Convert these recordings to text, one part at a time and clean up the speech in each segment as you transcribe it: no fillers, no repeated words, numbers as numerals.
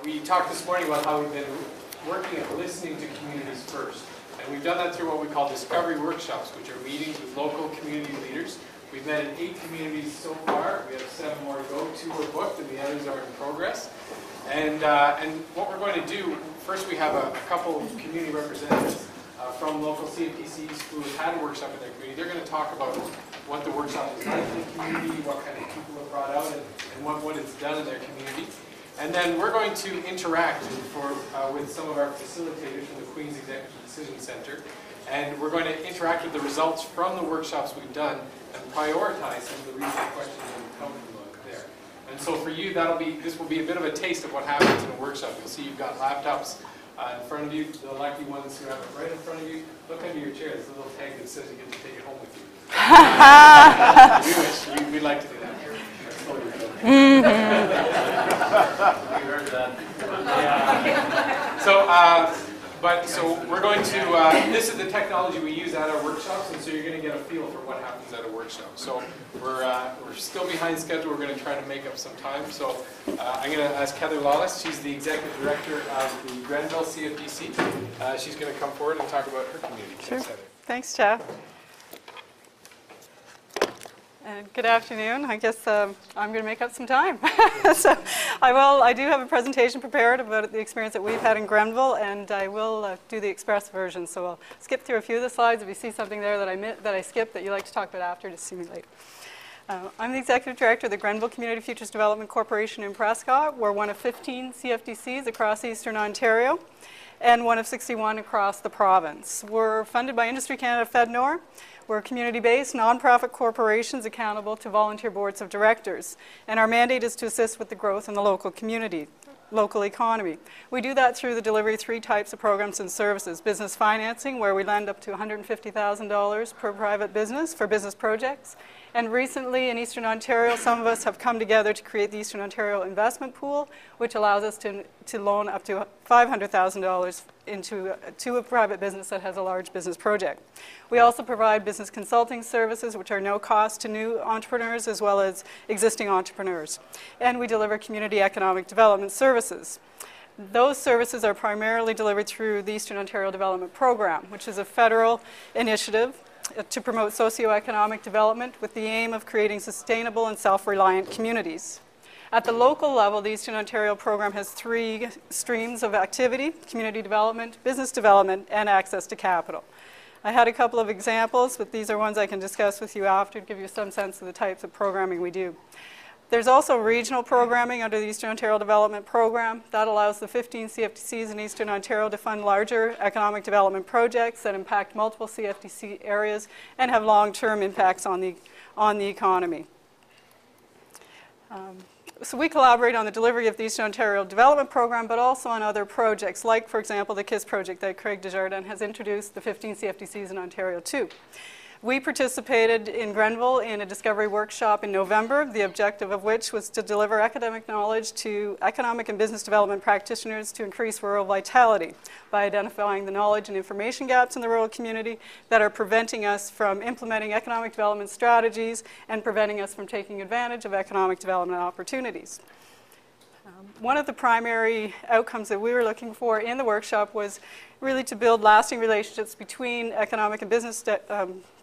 We talked this morning about how we've been working at listening to communities first. And we've done that through what we call discovery workshops, which are meetings with local community leaders. We've met in 8 communities so far. We have 7 more to go. 2 are booked and the others are in progress. And what we're going to do, first we have a couple of community representatives from local CFDCs who have had a workshop in their community. They're going to talk about what the workshop is like in the community, what kind of people are brought out, and what it's done in their community. And then we're going to interact with some of our facilitators from the Queen's Executive Decision Center. And we're going to interact with the results from the workshops we've done and prioritize some of the recent questions that have come from there. And so for you, this will be a bit of a taste of what happens in a workshop. You'll see you've got laptops in front of you. The lucky ones who have it right in front of you, look under your chair. There's a little tag that says you get to take it home with you. We wish. We'd like to do that. We heard that. Yeah. So we're going to, this is the technology we use at our workshops, and so you're going to get a feel for what happens at a workshop. So we're still behind schedule. We're going to try to make up some time. So I'm going to ask Heather Lawless. She's the Executive Director of the Grenville CFDC. She's going to come forward and talk about her community. Sure. Thanks, Heather. Thanks, Jeff. And good afternoon. I guess I'm going to make up some time. So I do have a presentation prepared about the experience that we've had in Grenville, and I will do the express version. So I'll skip through a few of the slides. If you see something there that I skipped that you like to talk about after, just see me later. I'm the Executive Director of the Grenville Community Futures Development Corporation in Prescott. We're one of 15 CFDCs across Eastern Ontario and one of 61 across the province. We're funded by Industry Canada FedNor. We're community-based, nonprofit corporations accountable to volunteer boards of directors. And our mandate is to assist with the growth in the local community, local economy. We do that through the delivery of 3 types of programs and services. Business financing, where we lend up to $150,000 per private business for business projects. And recently in Eastern Ontario, some of us have come together to create the Eastern Ontario Investment Pool, which allows us to loan up to $500,000 to a private business that has a large business project. We also provide business consulting services, which are no cost to new entrepreneurs as well as existing entrepreneurs. And we deliver community economic development services. Those services are primarily delivered through the Eastern Ontario Development Program, which is a federal initiative to promote socioeconomic development with the aim of creating sustainable and self-reliant communities. At the local level, the Eastern Ontario program has 3 streams of activity: community development, business development, and access to capital. I had a couple of examples, but these are ones I can discuss with you after to give you some sense of the types of programming we do. There's also regional programming under the Eastern Ontario Development Program. That allows the 15 CFDCs in Eastern Ontario to fund larger economic development projects that impact multiple CFDC areas and have long-term impacts on the economy. So we collaborate on the delivery of the Eastern Ontario Development Program, but also on other projects, like, for example, the KISS project that Craig Desjardins has introduced the 15 CFDCs in Ontario to. We participated in Grenville in a discovery workshop in November, the objective of which was to deliver academic knowledge to economic and business development practitioners to increase rural vitality by identifying the knowledge and information gaps in the rural community that are preventing us from implementing economic development strategies and preventing us from taking advantage of economic development opportunities. One of the primary outcomes that we were looking for in the workshop was really to build lasting relationships between economic and business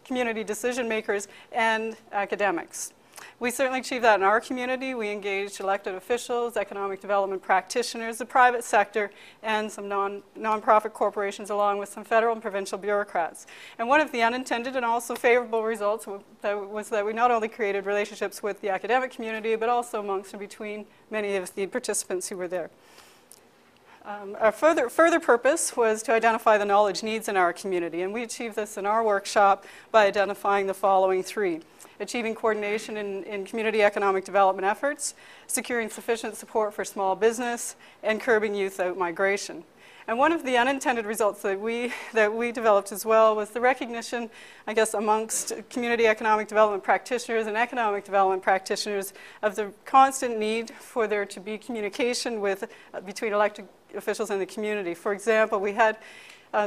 community decision makers and academics. We certainly achieved that in our community. We engaged elected officials, economic development practitioners, the private sector, and some nonprofit corporations, along with some federal and provincial bureaucrats. And one of the unintended and also favorable results was that we not only created relationships with the academic community, but also amongst and between many of the participants who were there. Our further purpose was to identify the knowledge needs in our community, and we achieved this in our workshop by identifying the following 3. Achieving coordination in community economic development efforts, securing sufficient support for small business, and curbing youth out-migration. And one of the unintended results that we developed as well was the recognition, I guess, amongst community economic development practitioners and economic development practitioners of the constant need for there to be communication between elected officials and the community. For example, we had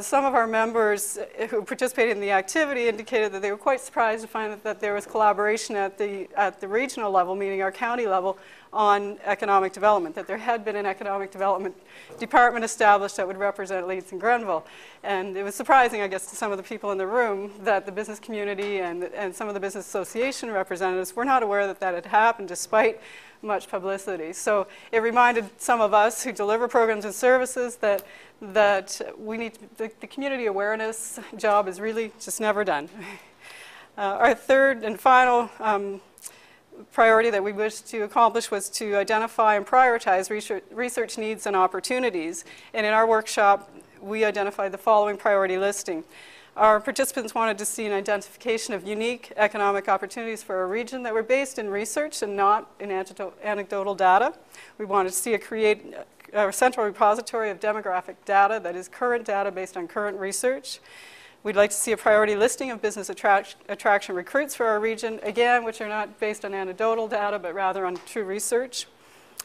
some of our members who participated in the activity indicated that they were quite surprised to find that there was collaboration at the regional level, meaning our county level, on economic development, that there had been an economic development department established that would represent Leeds and Grenville. And it was surprising, I guess, to some of the people in the room that the business community and some of the business association representatives were not aware that that had happened despite much publicity. So it reminded some of us who deliver programs and services that we need the community awareness job is really just never done. Our third and final priority that we wished to accomplish was to identify and prioritize research needs and opportunities. And in our workshop, we identified the following priority listing. Our participants wanted to see an identification of unique economic opportunities for our region that were based in research and not in anecdotal data. We wanted to see create a central repository of demographic data that is current data based on current research. We'd like to see a priority listing of business attraction recruits for our region, again, which are not based on anecdotal data, but rather on true research.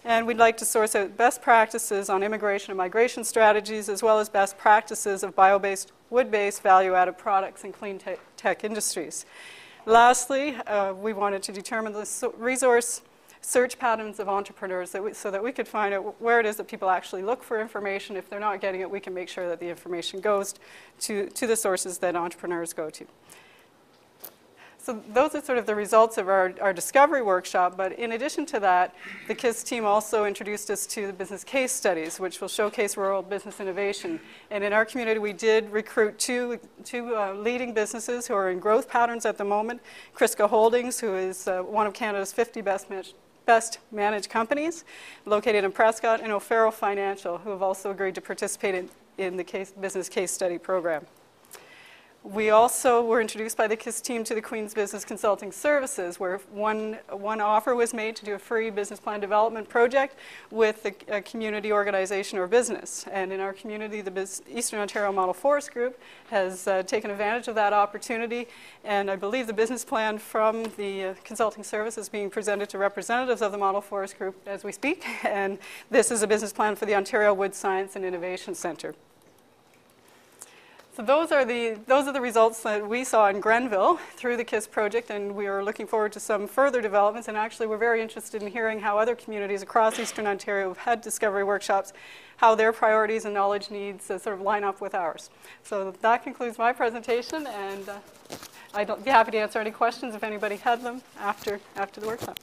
And we'd like to source out best practices on immigration and migration strategies, as well as best practices of bio-based, wood-based, value-added products in clean tech industries. Lastly, we wanted to determine the resource search patterns of entrepreneurs so that we could find out where it is that people actually look for information. If they're not getting it, we can make sure that the information goes to the sources that entrepreneurs go to. So those are sort of the results of our discovery workshop, but in addition to that, the KISS team also introduced us to the business case studies, which will showcase rural business innovation. And in our community, we did recruit two leading businesses who are in growth patterns at the moment. Crisco Holdings, who is one of Canada's 50 best managed companies, located in Prescott, and O'Farrell Financial, who have also agreed to participate in the business case study program. We also were introduced by the KISS team to the Queen's Business Consulting Services, where one offer was made to do a free business plan development project with a community organization or business. And in our community, the Eastern Ontario Model Forest Group has taken advantage of that opportunity. And I believe the business plan from the consulting service is being presented to representatives of the Model Forest Group as we speak. And this is a business plan for the Ontario Wood Science and Innovation Centre. So those are the results that we saw in Grenville through the KISS project, and we are looking forward to some further developments. And actually, we're very interested in hearing how other communities across Eastern Ontario have had discovery workshops, how their priorities and knowledge needs sort of line up with ours. So that concludes my presentation, and I'd be happy to answer any questions if anybody had them after the workshop.